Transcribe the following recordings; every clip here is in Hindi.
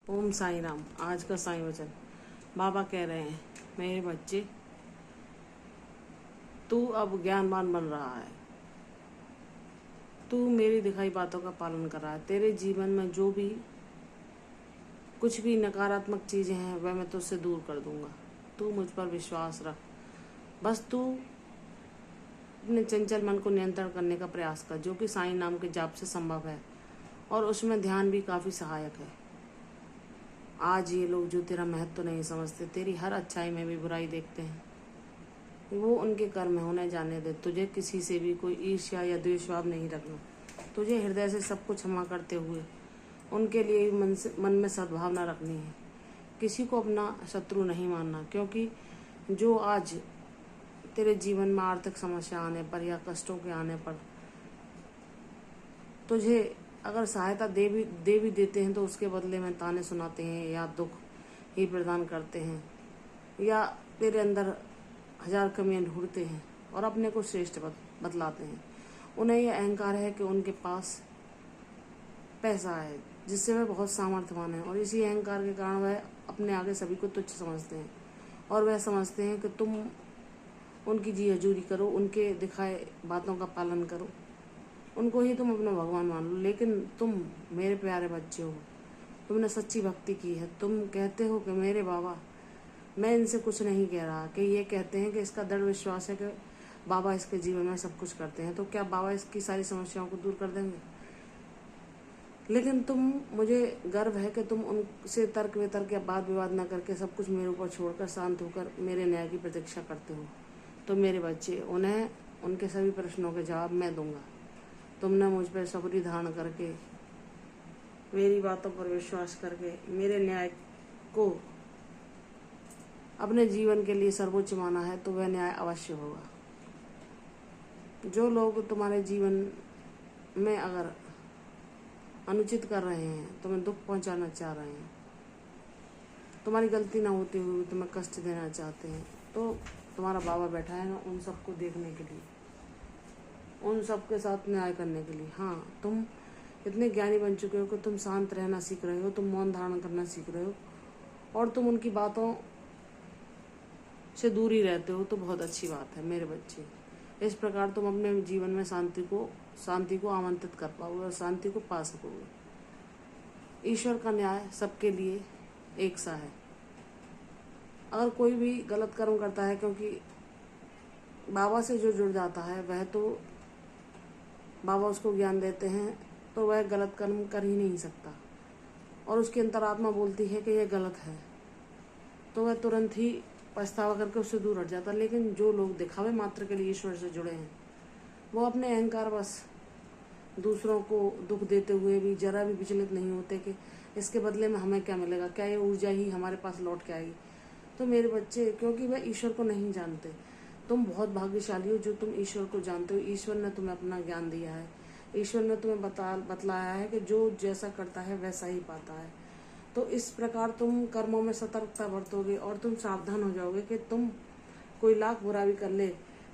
ओम साई राम। आज का साई वचन बाबा कह रहे हैं, मेरे बच्चे, तू अब ज्ञानवान बन रहा है। तू मेरी दिखाई बातों का पालन कर रहा है। तेरे जीवन में जो भी कुछ भी नकारात्मक चीज़ें हैं वह मैं तुझसे दूर कर दूंगा। तू मुझ पर विश्वास रख। बस तू अपने चंचल मन को नियंत्रण करने का प्रयास कर, जो कि साई नाम के जाप से संभव है, और उसमें ध्यान भी काफ़ी सहायक है। आज ये लोग जो तेरा महत्व नहीं समझते, तेरी हर अच्छाई में भी बुराई देखते हैं, वो उनके कर्म होने जाने दे। तुझे किसी से भी कोई ईर्ष्या या द्वेषभाव नहीं रखना। तुझे हृदय से सब कुछ क्षमा करते हुए उनके लिए मन में सद्भावना रखनी है। किसी को अपना शत्रु नहीं मानना, क्योंकि जो आज तेरे जीवन में आर्थिक समस्या आने पर या कष्टों के आने पर तुझे अगर सहायता दे भी देते हैं, तो उसके बदले में ताने सुनाते हैं या दुख ही प्रदान करते हैं, या तेरे अंदर हजार कमियां ढूंढते हैं और अपने को श्रेष्ठ बतलाते हैं। उन्हें यह अहंकार है कि उनके पास पैसा है, जिससे वह बहुत सामर्थ्यवान है, और इसी अहंकार के कारण वह अपने आगे सभी को तुच्छ समझते हैं, और वह समझते हैं कि तुम उनकी जी हजूरी करो, उनके दिखाए बातों का पालन करो, उनको ही तुम अपना भगवान मान लो। लेकिन तुम मेरे प्यारे बच्चे हो, तुमने सच्ची भक्ति की है। तुम कहते हो कि मेरे बाबा, मैं इनसे कुछ नहीं कह रहा, कि ये कहते हैं कि इसका दृढ़ विश्वास है कि बाबा इसके जीवन में सब कुछ करते हैं, तो क्या बाबा इसकी सारी समस्याओं को दूर कर देंगे? लेकिन मुझे गर्व है कि तुम उनसे तर्क वितर्क या वाद विवाद न करके सब कुछ मेरे ऊपर छोड़कर शांत होकर मेरे न्याय की प्रतीक्षा करते हो। तो मेरे बच्चे, उन्हें उनके सभी प्रश्नों के जवाब मैं दूंगा। तुमने मुझ पर सबरी धारण करके, मेरी बातों पर विश्वास करके मेरे न्याय को अपने जीवन के लिए सर्वोच्च माना है, तो वह न्याय अवश्य होगा। जो लोग तुम्हारे जीवन में अगर अनुचित कर रहे हैं, तुम्हें दुख पहुंचाना चाह रहे हैं, तुम्हारी गलती ना होते हुए तुम्हें कष्ट देना चाहते हैं, तो तुम्हारा बाबा बैठा है ना उन सबको देखने के लिए, उन सबके साथ न्याय करने के लिए। हाँ, तुम इतने ज्ञानी बन चुके हो कि तुम शांत रहना सीख रहे हो, तुम मौन धारण करना सीख रहे हो, और तुम उनकी बातों से दूर ही रहते हो, तो बहुत अच्छी बात है मेरे बच्चे। इस प्रकार तुम अपने जीवन में शांति को आमंत्रित कर पाओगे और शांति को पा सकोगे। ईश्वर का न्याय सबके लिए एक सा है। अगर कोई भी गलत कर्म करता है, क्योंकि बाबा से जो जुड़ जाता है वह तो बाबा उसको ज्ञान देते हैं, तो वह गलत कर्म कर ही नहीं सकता, और उसकी अंतरात्मा बोलती है कि यह गलत है, तो वह तुरंत ही पछतावा करके उससे दूर हट जाता। लेकिन जो लोग दिखावे मात्र के लिए ईश्वर से जुड़े हैं, वो अपने अहंकार बस दूसरों को दुख देते हुए भी जरा भी विचलित नहीं होते कि इसके बदले में हमें क्या मिलेगा, क्या ये ऊर्जा ही हमारे पास लौट के आएगी। तो मेरे बच्चे, क्योंकि वह ईश्वर को नहीं जानते, तुम बहुत भाग्यशाली हो जो तुम ईश्वर को जानते हो। ईश्वर ने तुम्हें अपना ज्ञान दिया है, ईश्वर ने तुम्हें बतलाया है कि जो जैसा करता है वैसा ही पाता है। तो इस प्रकार तुम कर्मों में सतर्कता बरतोगे, और तुम सावधान हो जाओगे कि तुम कोई लाख बुरा भी कर ले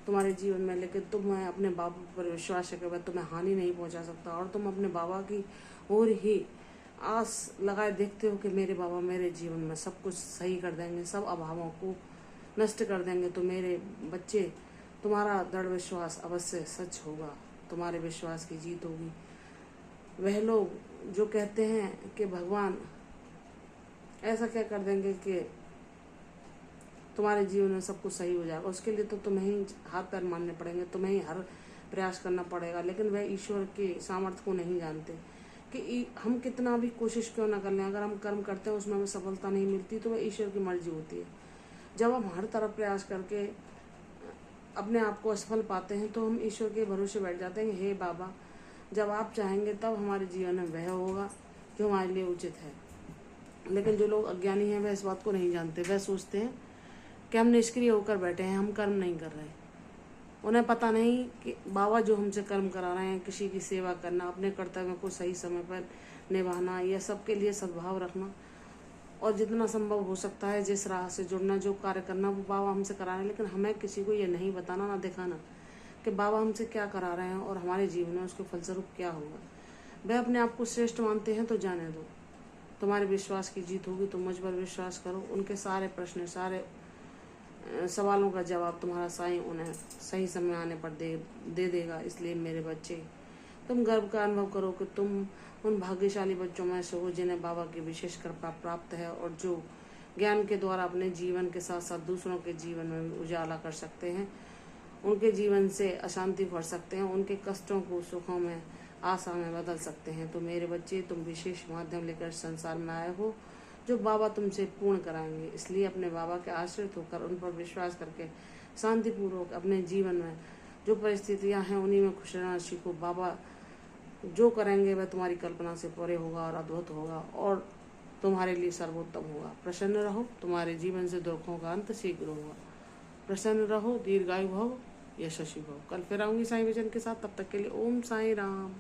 तुम्हारे जीवन में, लेकिन तुम्हें अपने बाबा पर विश्वास है कि वह तुम्हें हानि नहीं पहुंचा सकता, और तुम अपने बाबा की ओर ही आस लगाए देखते हो कि मेरे बाबा मेरे जीवन में सब कुछ सही कर देंगे, सब अभावों को नष्ट कर देंगे। तो मेरे बच्चे, तुम्हारा दृढ़ विश्वास अवश्य सच होगा, तुम्हारे विश्वास की जीत होगी। वह लोग जो कहते हैं कि भगवान ऐसा क्या कर देंगे कि तुम्हारे जीवन में सब कुछ सही हो जाएगा, उसके लिए तो तुम्हें ही हाथ पैर मारने पड़ेंगे, तुम्हें ही हर प्रयास करना पड़ेगा। लेकिन वह ईश्वर के सामर्थ्य को नहीं जानते कि हम कितना भी कोशिश क्यों ना कर लें, अगर हम कर्म करते हैं उसमें हमें सफलता नहीं मिलती, तो वह ईश्वर की मर्जी होती है। जब हम हर तरफ प्रयास करके अपने आप को असफल पाते हैं, तो हम ईश्वर के भरोसे बैठ जाते हैं, हे बाबा, जब आप चाहेंगे तब हमारे जीवन में वह होगा जो हमारे लिए उचित है। लेकिन जो लोग अज्ञानी हैं, वह इस बात को नहीं जानते। वह सोचते हैं कि हम निष्क्रिय होकर बैठे हैं, हम कर्म नहीं कर रहे। उन्हें पता नहीं कि बाबा जो हमसे कर्म करा रहे हैं, किसी की सेवा करना, अपने कर्तव्यों को सही समय पर निभाना, यह सबके लिए सद्भाव रखना, और जितना संभव हो सकता है जिस राह से जुड़ना, जो कार्य करना, वो बाबा हमसे करा रहे हैं। लेकिन हमें किसी को ये नहीं बताना, ना दिखाना कि बाबा हमसे क्या करा रहे हैं और हमारे जीवन में उसके फलस्वरूप क्या होगा। वह अपने आप को श्रेष्ठ मानते हैं, तो जाने दो। तुम्हारे विश्वास की जीत होगी। तुम मुझ पर विश्वास करो। उनके सारे प्रश्न, सारे सवालों का जवाब तुम्हारा साईं उन्हें सही समय आने पर दे देगा। इसलिए मेरे बच्चे, तुम गर्व का अनुभव करो कि तुम उन भाग्यशाली बच्चों में से हो जिन्हें बाबा की विशेष कृपा प्राप्त है और जो ज्ञान के द्वारा अपने जीवन के साथ साथ दूसरों के जीवन में भी उजाला कर सकते हैं, उनके जीवन से अशांति भर सकते हैं, उनके कष्टों को सुखों में, आशा में बदल सकते हैं। तो मेरे बच्चे, तुम विशेष माध्यम लेकर संसार में आए हो जो बाबा तुमसे पूर्ण कराएंगे। इसलिए अपने बाबा के आश्रित होकर उन पर विश्वास करके शांतिपूर्वक अपने जीवन में जो परिस्थितियां हैं उन्हीं में खुश रहना सीखो। बाबा जो करेंगे वह तुम्हारी कल्पना से परे होगा और अद्भुत होगा और तुम्हारे लिए सर्वोत्तम होगा। प्रसन्न रहो, तुम्हारे जीवन से दुखों का अंत शीघ्र होगा। प्रसन्न रहो, दीर्घायु भव, यशस्वी भव। कल फिर आऊंगी साईं वचन के साथ। तब तक के लिए ओम साईं राम।